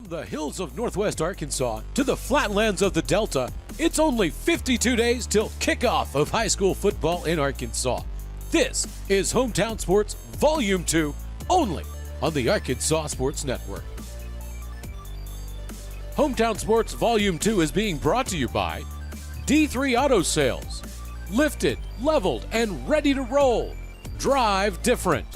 the hills of northwest Arkansas to the flatlands of the Delta, it's only 52 days till kickoff of high school football in Arkansas. This is Hometown Sports Volume 2, only on the Arkansas Sports Network. Hometown Sports Volume 2 is being brought to you by D3 Auto Sales. Lifted, leveled, and ready to roll. Drive different.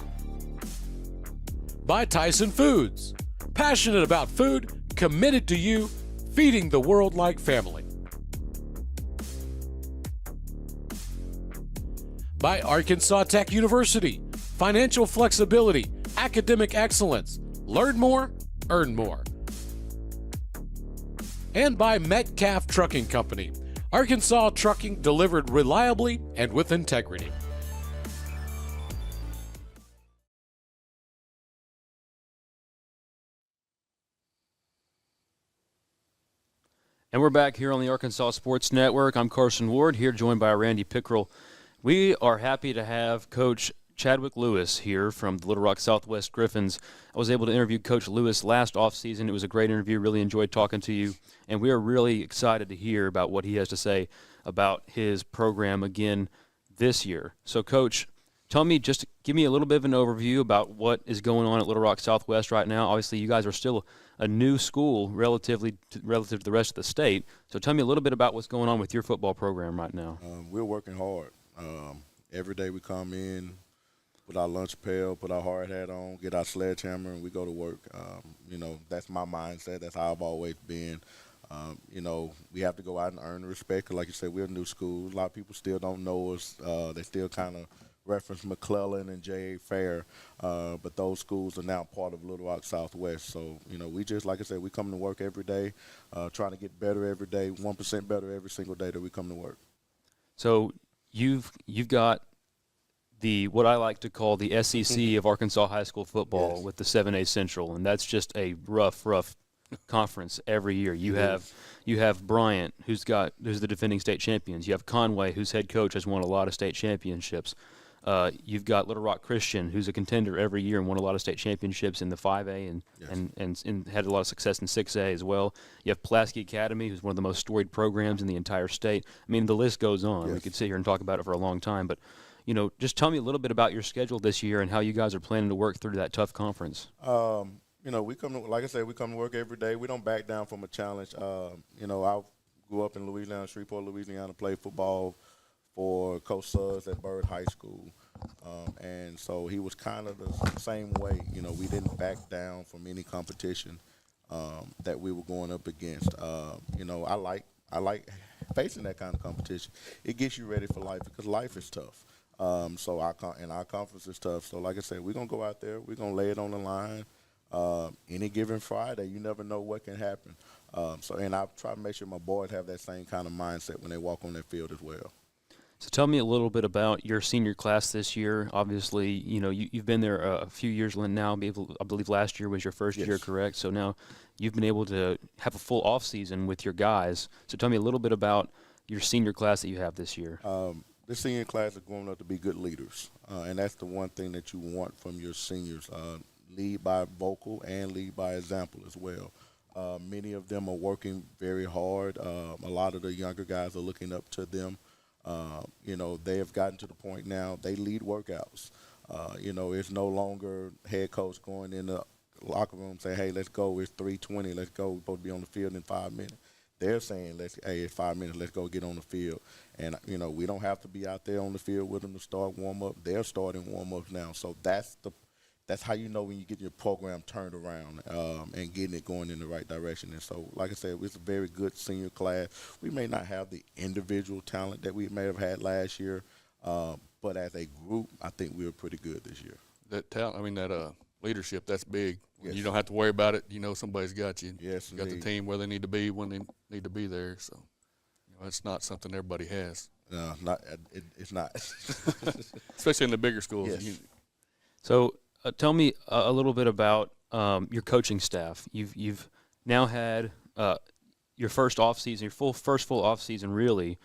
By Tyson Foods. Passionate about food, committed to you, feeding the world like family. By Arkansas Tech University. Financial flexibility, academic excellence. Learn more, earn more. And by Metcalf Trucking Company. Arkansas trucking delivered reliably and with integrity. And we're back here on the Arkansas Sports Network. I'm Carson Ward, here joined by Randy Pickrell. We are happy to have Coach Chadwick Lewis here from the Little Rock Southwest Gryphons. I was able to interview Coach Lewis last offseason. It was a great interview. Really enjoyed talking to you. And we are really excited to hear about what he has to say about his program again this year. So, Coach, tell me, just give me a little bit of an overview about what is going on at Little Rock Southwest right now. Obviously, you guys are still a new school relative to the rest of the state. So tell me a little bit about what's going on with your football program right now. We're working hard. Every day we come in, put our lunch pail, put our hard hat on, get our sledgehammer, and we go to work. That's my mindset. That's how I've always been. We have to go out and earn the respect. 'Cause like you said, we're a new school. A lot of people still don't know us. They still kind of reference McClellan and J.A. Fair, but those schools are now part of Little Rock Southwest. So, we just, like I said, we come to work every day, trying to get better every day, 1% better every single day that we come to work. So you've got what I like to call the SEC of Arkansas high school football, yes, with the 7A Central, and that's just a rough conference every year. You have Bryant, who's the defending state champions. You have Conway, whose head coach has won a lot of state championships. You've got Little Rock Christian, who's a contender every year and won a lot of state championships in the 5A and had a lot of success in 6A as well. You have Pulaski Academy, who's one of the most storied programs in the entire state. I mean, the list goes on. Yes. We could sit here and talk about it for a long time, but just tell me a little bit about your schedule this year and how you guys are planning to work through that tough conference. We come to, like I said, we come to work every day. We don't back down from a challenge. I grew up in Louisiana, Shreveport, Louisiana, played football for Coach Suggs at Byrd High School. And so he was kind of the same way. We didn't back down from any competition that we were going up against. I like facing that kind of competition. It gets you ready for life because life is tough. So our conference is tough. So like I said, we're going to go out there. We're going to lay it on the line. Any given Friday, you never know what can happen. And I try to make sure my boys have that same kind of mindset when they walk on that field as well. So tell me a little bit about your senior class this year. Obviously, you've been there a few years now. I believe last year was your first Yes. year, correct? So now you've been able to have a full off season with your guys. So tell me a little bit about your senior class that you have this year. The senior class are growing up to be good leaders, and that's the one thing that you want from your seniors. Lead by vocal and lead by example as well. Many of them are working very hard. A lot of the younger guys are looking up to them. They have gotten to the point now they lead workouts. It's no longer head coach going in the locker room saying, hey, let's go. It's 3:20. Let's go. We're supposed to be on the field in 5 minutes. They're saying, it's 5 minutes. Let's go get on the field. And, we don't have to be out there on the field with them to start warm-up. They're starting warm-ups now. So that's how you know when you get your program turned around and getting it going in the right direction. And so, like I said, it's a very good senior class. We may not have the individual talent that we may have had last year, but as a group, I think we were pretty good this year. That talent, that leadership, that's big. Yes. You don't have to worry about it. Somebody's got you. Yes, you got the team where they need to be when they need to be there. So, it's not something everybody has. No, it's not. Especially in the bigger schools. Yes. So tell me a little bit about your coaching staff. You've now had your first off season, your first full off season really,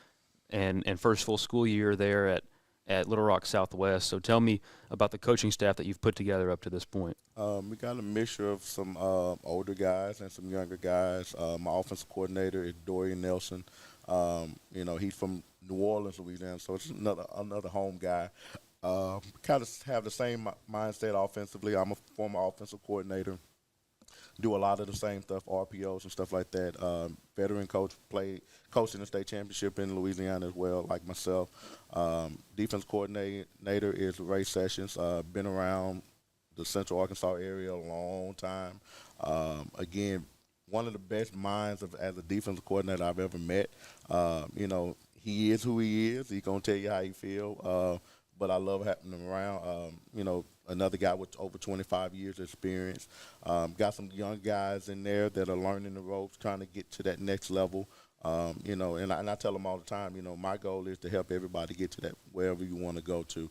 and first full school year there at Little Rock Southwest. So tell me about the coaching staff that you've put together up to this point. We got a mixture of some older guys and some younger guys. My offensive coordinator is Dorian Nelson. He's from New Orleans, Louisiana, so it's another home guy. Kind of have the same mindset offensively. I'm a former offensive coordinator. Do a lot of the same stuff, RPOs and stuff like that. Veteran coach, coached in the state championship in Louisiana as well, like myself. Defense coordinator is Ray Sessions. Been around the Central Arkansas area a long time. Again, one of the best minds as a defensive coordinator I've ever met. He is who he is. He's going to tell you how he feel. But I love having him around. Another guy with over 25 years experience. Got some young guys in there that are learning the ropes, trying to get to that next level. And I tell them all the time, my goal is to help everybody get to that wherever you want to go to.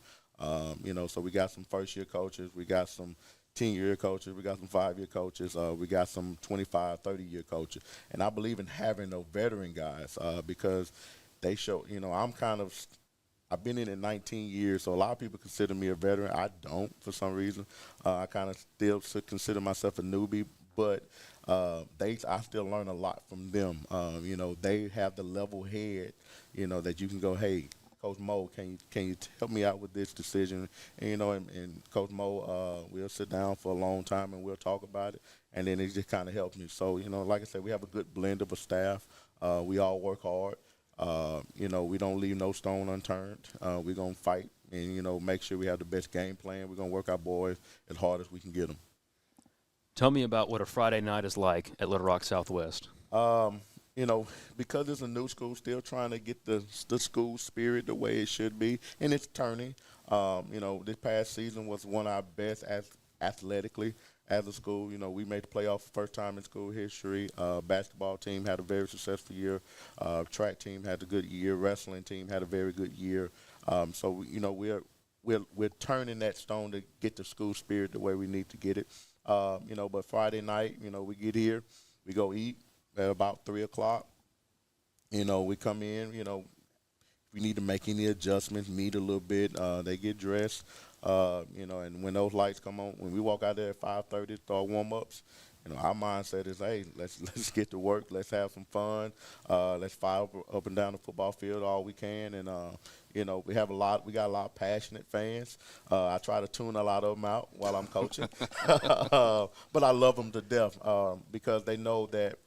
So we got some first-year coaches. We got some 10-year coaches. We got some 5-year coaches. We got some 25, 30-year coaches. And I believe in having those veteran guys because they show, I've been in it 19 years, so a lot of people consider me a veteran. I don't for some reason. I kind of still consider myself a newbie, but I still learn a lot from them. They have the level head, that you can go, hey, Coach Mo, can you help me out with this decision? And Coach Mo, we'll sit down for a long time and we'll talk about it, and then it just kind of helps me. So, like I said, we have a good blend of a staff. We all work hard. We don't leave no stone unturned. We're going to fight and, make sure we have the best game plan. We're going to work our boys as hard as we can get them. Tell me about what a Friday night is like at Little Rock Southwest. Because it's a new school, still trying to get the school spirit the way it should be, and it's turning. This past season was one of our best athletically as a school. We made the playoff first time in school history. Basketball team had a very successful year. Track team had a good year. Wrestling team had a very good year. So we're turning that stone to get the school spirit the way we need to get it. But Friday night, we get here, we go eat at about 3 o'clock. We come in, if we need to make any adjustments, meet a little bit, they get dressed. And when those lights come on, when we walk out there at 5:30 to start warm-ups, our mindset is, hey, let's get to work, let's have some fun, let's fire up and down the football field all we can, and we got a lot of passionate fans. I try to tune a lot of them out while I'm coaching, but I love them to death because they know that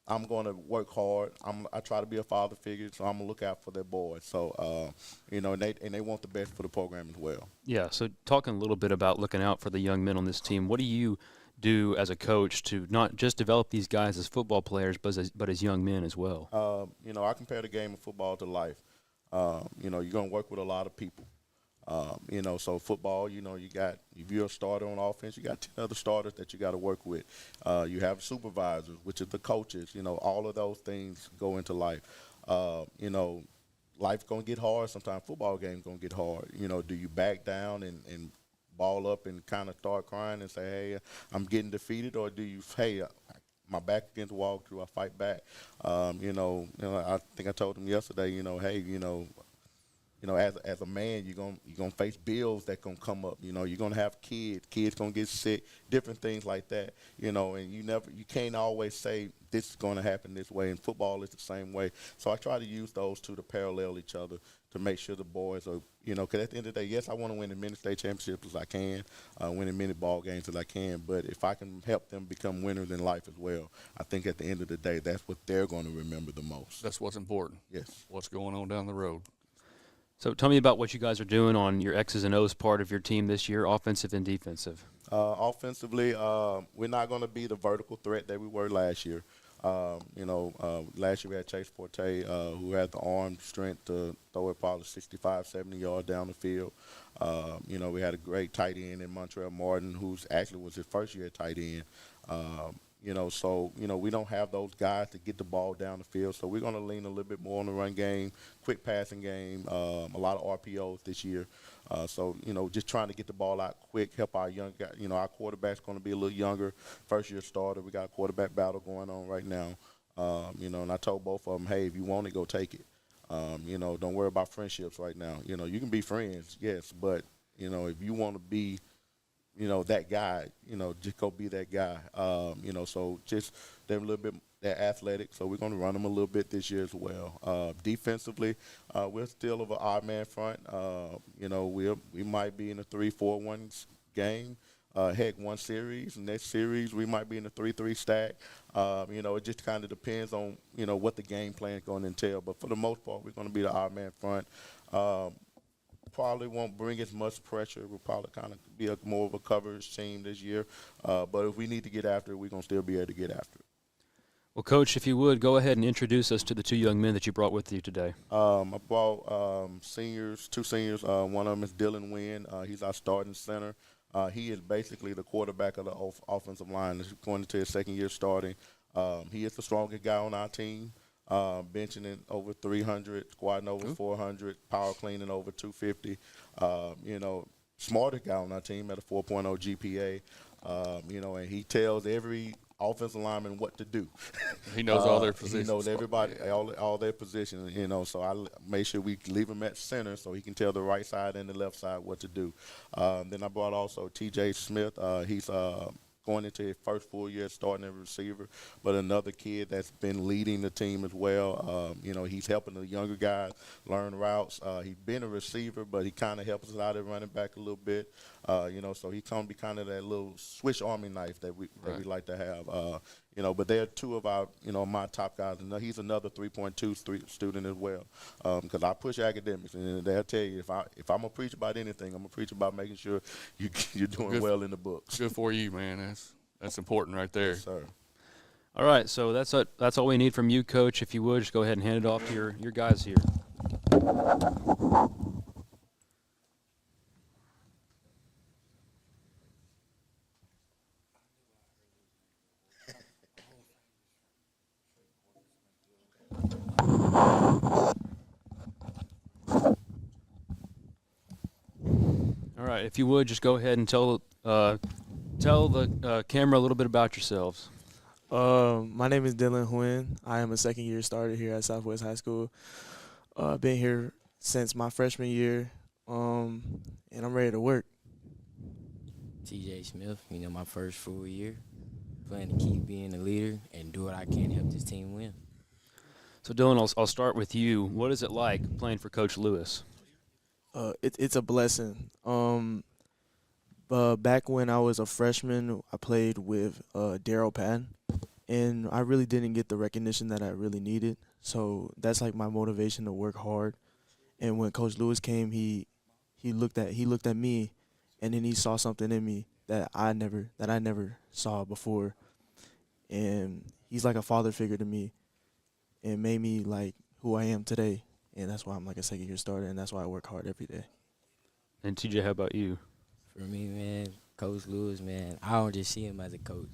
I'm going to work hard. I try to be a father figure, so I'm going to look out for their boys. So, and they want the best for the program as well. Yeah, so talking a little bit about looking out for the young men on this team, what do you do as a coach to not just develop these guys as football players, but as young men as well? I compare the game of football to life. You're going to work with a lot of people. So football, if you're a starter on offense, you got 10 other starters that you got to work with. You have supervisors, which is the coaches. All of those things go into life. Life's going to get hard sometimes. Football game's going to get hard. Do you back down and ball up and kind of start crying and say, hey, I'm getting defeated? Or do you, hey, my back against the wall, I fight back? I think I told him yesterday, hey, as a man, you're gonna face bills that gonna come up. You're gonna have kids gonna get sick, different things like that. And you can't always say this is gonna happen this way. And football is the same way. So I try to use those two to parallel each other to make sure the boys are, because at the end of the day, yes, I want to win as many state championships as I can, win as many ball games as I can. But if I can help them become winners in life as well, I think at the end of the day, that's what they're going to remember the most. That's what's important. Yes. What's going on down the road. So tell me about what you guys are doing on your X's and O's part of your team this year, offensive and defensive. Offensively, we're not going to be the vertical threat that we were last year. Last year we had Chase Forte, who had the arm strength to throw it probably 65, 70 yards down the field. We had a great tight end in Montreal Martin, who's actually was his first year at tight end. We don't have those guys to get the ball down the field, so we're going to lean a little bit more on the run game, quick passing game, a lot of RPOs this year. Just trying to get the ball out quick, help our young guys. Our quarterback's going to be a little younger, first-year starter. We got a quarterback battle going on right now. And I told both of them, hey, if you want it, go take it. Don't worry about friendships right now. You can be friends, yes, but if you want to be that guy, just go be that guy. So just they're a little bit they're athletic, so we're going to run them a little bit this year as well. Defensively, we're still of an odd man front. We might be in a 3-4-1 game. Heck, one series, next series we might be in a 3-3 stack. It just kind of depends on what the game plan is going to entail. But for the most part, we're going to be the odd man front. Probably won't bring as much pressure. We'll probably kind of be more of a coverage team this year. But if we need to get after it, we're going to still be able to get after it. Well, Coach, if you would, go ahead and introduce us to the two young men that you brought with you today. I brought two seniors. One of them is Dylan Wynn. He's our starting center. He is basically the quarterback of the offensive line. He's going into his second year starting. He is the strongest guy on our team. Benching in over 300, squatting over 400, power cleaning over 250. Smartest guy on our team at a 4.0 GPA. And he tells every offensive lineman what to do. He knows all their positions. He knows everybody, all their positions. So I make sure we leave him at center so he can tell the right side and the left side what to do. Then I brought also T.J. Smith. He's going into his first full year starting as a receiver, but another kid that's been leading the team as well. He's helping the younger guys learn routes. He's been a receiver, but he kind of helps us out at running back a little bit. So he's going to be kind of that little Swiss Army knife that we like to have. But they're two of our, my top guys. And he's another 3.2 student as well. Because I push academics, and they'll tell you if I'm gonna preach about anything, I'm gonna preach about making sure you're doing well in the books. Good for you, man. That's important right there. Yes, sir. All right, so that's all we need from you, Coach. If you would, just go ahead and hand it off to your guys here. All right, if you would, just go ahead and tell the camera a little bit about yourselves. My name is Dylan Huynh. I am a second-year starter here at Southwest High School. Been here since my freshman year, and I'm ready to work. T.J. Smith, my first full year. Plan to keep being a leader and do what I can to help this team win. So, Dylan, I'll start with you. What is it like playing for Coach Lewis? It's a blessing. Back when I was a freshman, I played with Daryl Patton, and I really didn't get the recognition that I really needed. So that's like my motivation to work hard. And when Coach Lewis came, he looked at me, and then he saw something in me that I never saw before. And he's like a father figure to me, and made me like who I am today. And that's why I'm like a second-year starter, and that's why I work hard every day. And TJ, how about you? For me, man, Coach Lewis, man, I don't just see him as a coach.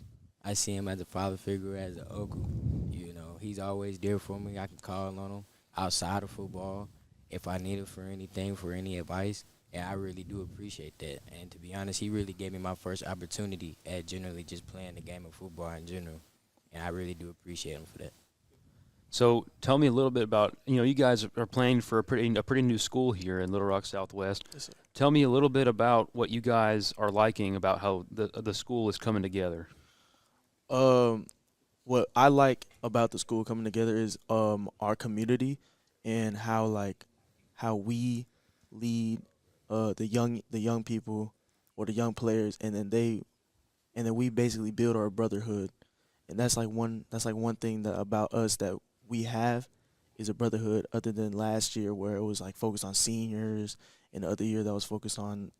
I see him as a father figure, as an uncle. He's always there for me. I can call on him outside of football if I need it for anything, for any advice. And I really do appreciate that. And to be honest, he really gave me my first opportunity at generally just playing the game of football in general. And I really do appreciate him for that. So tell me a little bit about, you guys are playing for a pretty new school here in Little Rock Southwest. Yes, sir. Tell me a little bit about what you guys are liking about how the school is coming together. What I like about the school coming together is our community and how we lead the young people or the young players, and then we basically build our brotherhood. And that's like one thing that about us that we have is a brotherhood, other than last year where it was like focused on seniors, and the other year that was focused on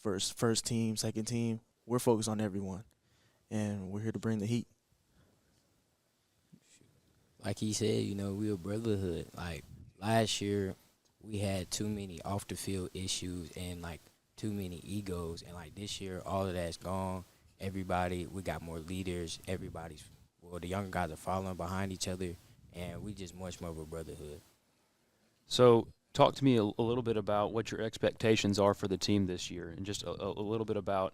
first team, second team. We're focused on everyone, and we're here to bring the heat. Like he said, we're a brotherhood. Like last year, we had too many off the field issues and like too many egos, and like this year, all of that's gone. We got more leaders. The younger guys are following behind each other, and we just much more of a brotherhood. So talk to me a little bit about what your expectations are for the team this year, and just a little bit about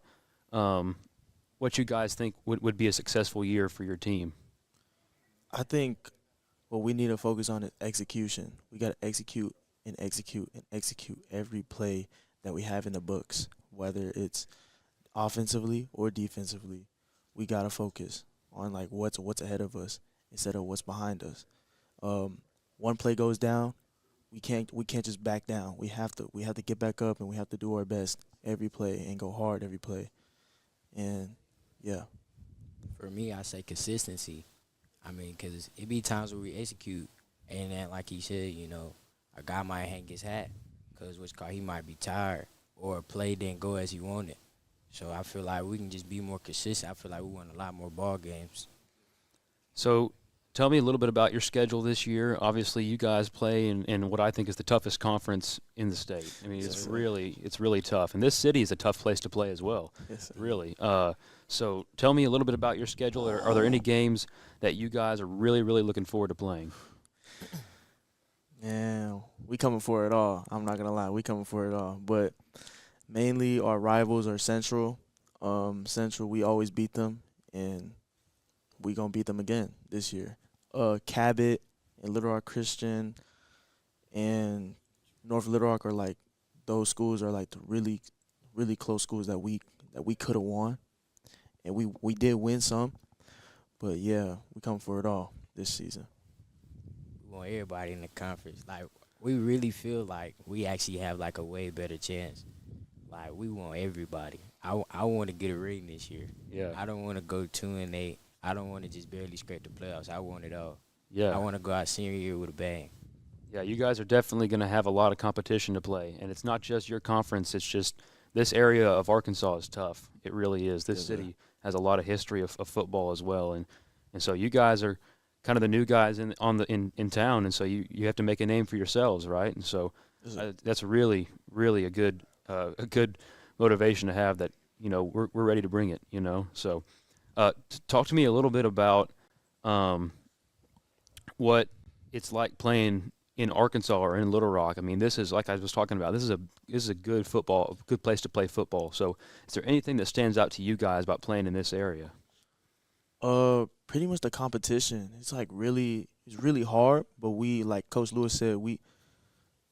what you guys think would be a successful year for your team. I think what we need to focus on is execution. We got to execute and execute and execute every play that we have in the books, whether it's offensively or defensively. We got to focus on like what's ahead of us instead of what's behind us. One play goes down, we can't just back down. We have to get back up, and we have to do our best every play and go hard every play. And yeah. For me, I say consistency. I mean, because it be times where we execute, and then, like he said, you know, a guy might hang his hat because he might be tired or a play didn't go as he wanted. So I feel like we can just be more consistent. I feel like we won a lot more ball games. So tell me a little bit about your schedule this year. Obviously, you guys play in what I think is the toughest conference in the state. I mean, it's really tough. And this city is a tough place to play as well, really. So tell me a little bit about your schedule. Are there any games that you guys are really, really looking forward to playing? Yeah, we coming for it all. I'm not going to lie. We coming for it all. But mainly our rivals are Central. Central, we always beat them, and we going to beat them again this year. Cabot and Little Rock Christian and North Little Rock are like, those schools are like the really, really close schools that we could have won. And we did win some. But, yeah, we come for it all this season. We want everybody in the conference. Like, we really feel like we actually have, like, a way better chance. Like, we want everybody. I want to get a ring this year. Yeah. I don't want to go 2-8. I don't want to just barely scrape the playoffs. I want it all. Yeah. I want to go out senior year with a bang. Yeah, you guys are definitely going to have a lot of competition to play. And it's not just your conference. It's just this area of Arkansas is tough. It really is. This city has a lot of history of football as well. And so you guys are kind of the new guys in town, and so you have to make a name for yourselves, right? And so that's really, really a good motivation to have, that, you know, we're ready to bring it, you know. So talk to me a little bit about what it's like playing in Arkansas or in Little Rock. I mean, this is, like I was talking about, this is a good place to play football. So is there anything that stands out to you guys about playing in this area? Pretty much the competition. It's really hard, but we, like Coach Lewis said,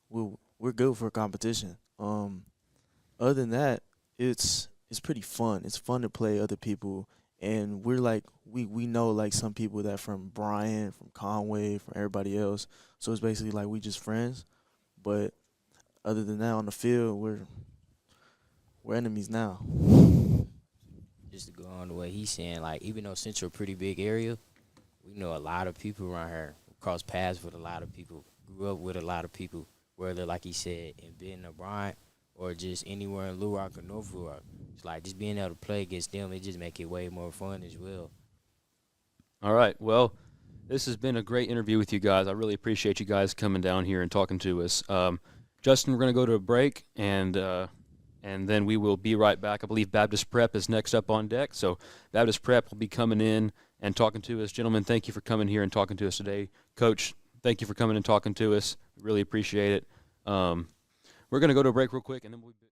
we're good for competition. Other than that, it's pretty fun. It's fun to play other people, and we're like we know like some people that from Bryan, from Conway, from everybody else. So it's basically like we just friends. But other than that, on the field, we're enemies now. Just to go on the way he's saying, like, even though Central a pretty big area, we know a lot of people around here. We cross paths with a lot of people, grew up with a lot of people, whether, like he said, in Benton or Bryant or just anywhere in Little Rock or North Little Rock. It's like just being able to play against them, it just make it way more fun as well. All right. Well, this has been a great interview with you guys. I really appreciate you guys coming down here and talking to us. Justin, we're going to go to a break, and then we will be right back. I believe Baptist Prep is next up on deck. So Baptist Prep will be coming in and talking to us. Gentlemen, thank you for coming here and talking to us today. Coach, thank you for coming and talking to us. We really appreciate it. We're going to go to a break real quick, and then we'll be